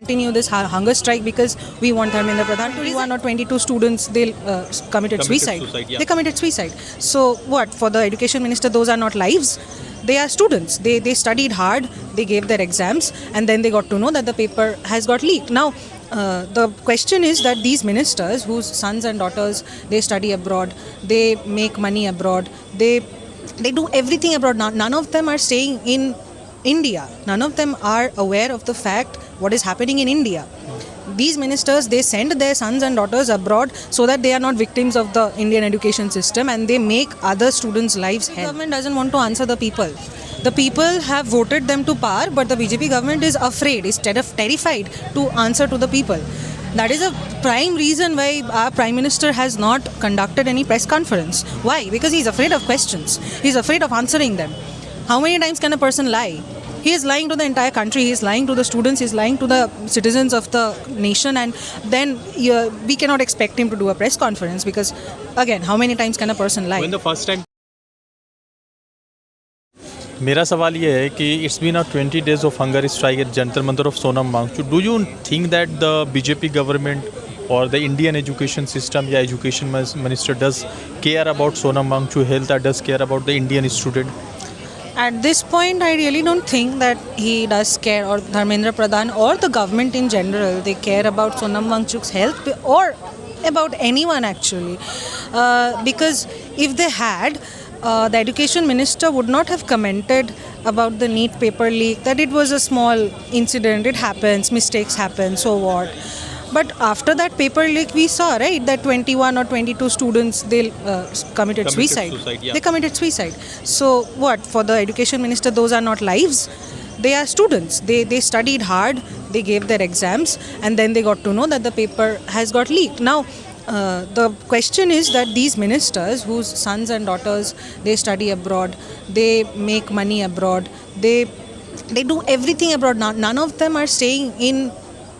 continue this hunger strike because we want Dharmendra Pradhan. 21 or 22 students, they committed suicide. Yeah. They committed suicide. So what? For the education minister, those are not lives. They are students. They studied hard. They gave their exams, and then they got to know that the paper has got leaked. Now, the question is that these ministers, whose sons and daughters, they study abroad, they make money abroad, they do everything abroad. None of them are staying in India. None of them are aware of the fact what is happening in India. These ministers, they send their sons and daughters abroad so that they are not victims of the Indian education system, and they make other students' lives hell. The government doesn't want to answer the people. The people have voted them to power, but the BJP government is afraid, is terrified to answer to the people. That is a prime reason why our Prime Minister has not conducted any press conference. Why? Because he is afraid of questions. He is afraid of answering them. How many times can a person lie? He is lying to the entire country, he is lying to the students, he is lying to the citizens of the nation, and then we cannot expect him to do a press conference because, again, how many times can a person lie? When the first time मेरा सवाल ये है कि it's been 20 days of hunger strike at Jantar Mantar of Sonam Wangchuk. Do you think that the BJP government or the Indian education system या education minister does care about Sonam Wangchuk health or does care about the Indian student? At this point, I really don't think that he does care, or Dharmendra Pradhan or the government in general, they care about Sonam Wangchuk's health or about anyone actually. Because if they had, the education minister would not have commented about the NEET paper leak, that it was a small incident, it happens, mistakes happen, so what. But after that paper leak, we saw, right, that 21 or 22 students, they committed suicide. Yeah. They committed suicide. So what? For the education minister, those are not lives. They are students. They studied hard. They gave their exams, and then they got to know that the paper has got leaked. Now, the question is that these ministers, whose sons and daughters, they study abroad, they make money abroad, they do everything abroad. None of them are staying in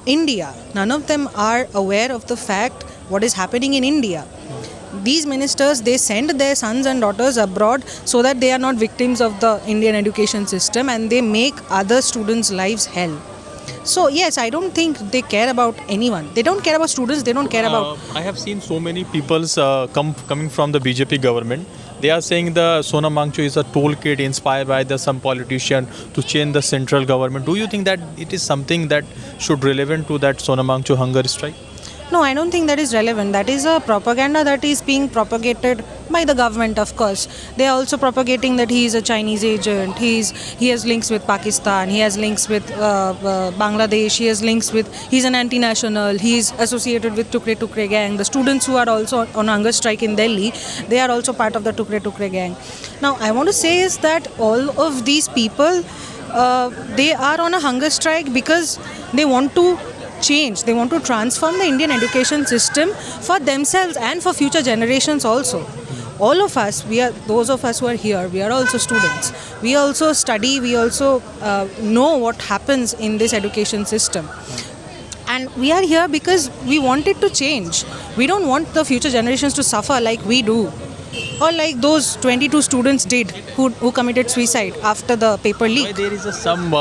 India. None of them are aware of the fact what is happening in India. These ministers, they send their sons and daughters abroad so that they are not victims of the Indian education system, and they make other students' lives hell. So yes, I don't think they care about anyone. They don't care about students, they don't care about... I have seen so many people coming from the BJP government. They are saying the Sonam Wangchuk is a toolkit inspired by some politician to change the central government. Do you think that it is something that should relevant to that Sonam Wangchuk hunger strike? No, I don't think that is relevant. That is a propaganda that is being propagated by the government, of course. They are also propagating that he is a Chinese agent, he has links with Pakistan, he has links with Bangladesh, he's an anti-national, he is associated with Tukre Tukre gang. The students who are also on hunger strike in Delhi, they are also part of the Tukre Tukre gang. Now, I want to say is that all of these people, they are on a hunger strike because they want to change. They want to transform the Indian education system for themselves and for future generations also. All of us, those of us who are here, we are also students. We also study, we also know what happens in this education system. And we are here because we want it to change. We don't want the future generations to suffer like we do, or like those 22 students did who committed suicide after the paper leak. Why there is some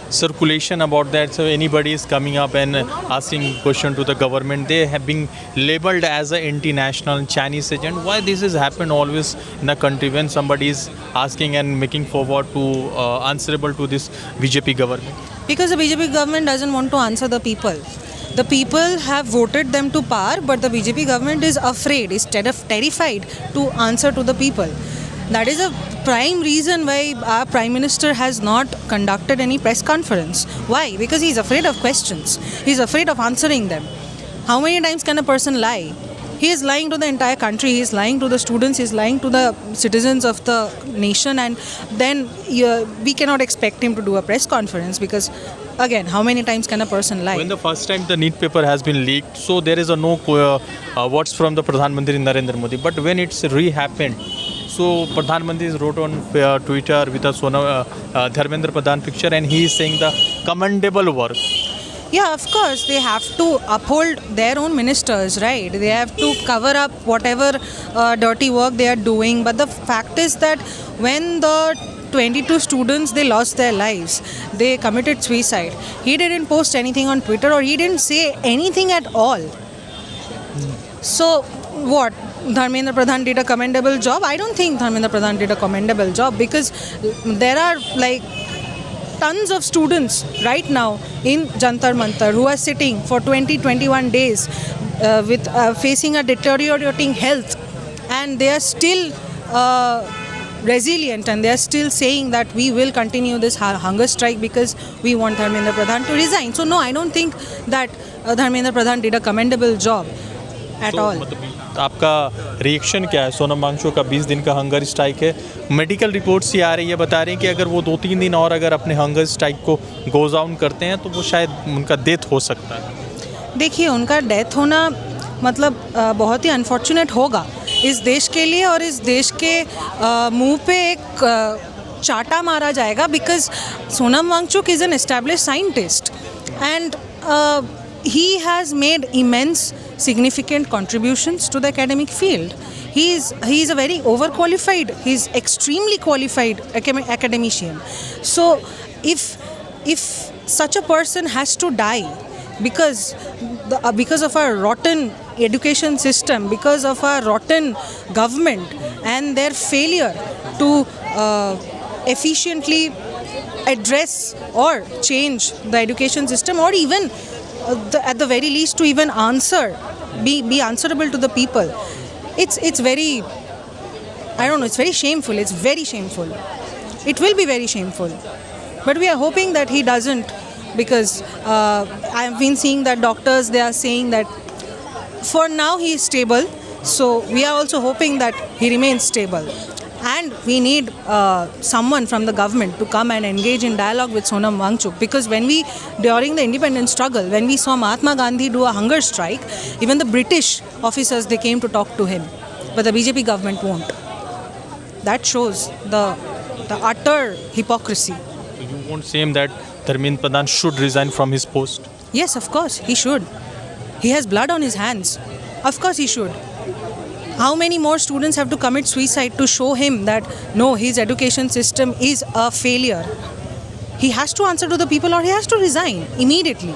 circulation about that, so anybody is coming up and asking question to the government, they have been labeled as an anti-national Chinese agent. Why this has happened always in a country when somebody is asking and making forward to answerable to this BJP government? Because the BJP government doesn't want to answer the people. The people have voted them to power, but the BJP government is afraid, is terrified to answer to the people. That is a prime reason why our Prime Minister has not conducted any press conference. Why? Because he is afraid of questions. He is afraid of answering them. How many times can a person lie? He is lying to the entire country, he is lying to the students, he is lying to the citizens of the nation, and then we cannot expect him to do a press conference because, again, how many times can a person lie? When the first time the NEET paper has been leaked, so there is no words from the Pradhan Mantri Narendra Modi. But when it's re-happened, so Pradhan Mantri wrote on Twitter with a Dharmendra Pradhan picture, and he is saying the commendable work. Yeah, of course, they have to uphold their own ministers, right? They have to cover up whatever dirty work they are doing. But the fact is that when the 22 students, they lost their lives. They committed suicide. He didn't post anything on Twitter, or he didn't say anything at all. So what? Dharmendra Pradhan did a commendable job? I don't think Dharmendra Pradhan did a commendable job, because there are like tons of students right now in Jantar Mantar who are sitting for 20-21 days with facing a deteriorating health, and they are still resilient, and they are still saying that we will continue this hunger strike because we want Dharmendra Pradhan to resign. So no, I don't think that Dharmendra Pradhan did a commendable job at all. आपका reaction क्या है? सोनम वांगचुक का 20 दिन का hunger strike है, medical reports ये आ रही है, बता रहे हैं कि अगर वो 2-3 दिन और अगर अपने हंगर स्ट्राइक को गोज डाउन करते हैं तो वो शायद उनका डेथ हो सकता है। देखिए, उनका डेथ होना मतलब बहुत ही अनफॉर्चुनेट होगा इस देश के लिए, और इस देश के मुंह पे एक चाटा मारा जाएगा, because Sonam Wangchuk is an established scientist and he has made immense significant contributions to the academic field. He is a very overqualified, he is extremely qualified academician. So if such a person has to die because of our rotten education system, because of our rotten government and their failure to efficiently address or change the education system, or even at the very least to even be answerable to the people, it's very, I don't know, it's very shameful. It's very shameful. It will be very shameful, but we are hoping that he doesn't, because I've been seeing that doctors, they are saying that for now he is stable, so we are also hoping that he remains stable. And we need someone from the government to come and engage in dialogue with Sonam Wangchuk, because during the independence struggle, when we saw Mahatma Gandhi do a hunger strike, even the British officers, they came to talk to him, but the BJP government won't. That shows the utter hypocrisy. You won't say him that Dharmendra Pradhan should resign from his post? Yes, of course, he should. He has blood on his hands. Of course he should. How many more students have to commit suicide to show him that no, his education system is a failure? He has to answer to the people, or he has to resign immediately.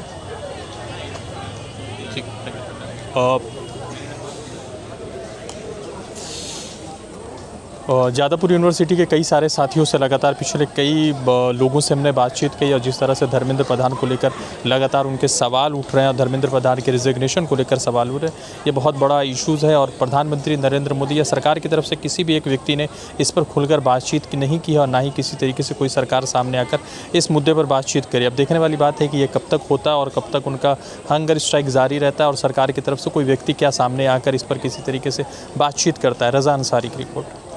Jadavpur university के कई सारे साथियों से लगातार पिछले कई लोगों से हमने बातचीत की, और जिस तरह से धर्मेंद्र प्रधान को लेकर लगातार उनके सवाल उठ रहे हैं और धर्मेंद्र प्रधान के रिजिग्नेशन को लेकर सवाल उठ रहे हैं, ये बहुत बड़ा इश्यूज़ है। और प्रधानमंत्री नरेंद्र मोदी या सरकार की तरफ से किसी भी एक व्यक्ति ने इस पर खुलकर बातचीत नहीं की है, और ना ही किसी तरीके से कोई सरकार सामने आकर इस मुद्दे पर बातचीत करे। अब देखने वाली बात है कि ये कब तक होता है और कब तक उनका हंगर स्ट्राइक जारी रहता है, और सरकार की तरफ से कोई व्यक्ति क्या सामने आकर इस पर किसी तरीके से बातचीत करता है। रज़ा अंसारी की रिपोर्ट।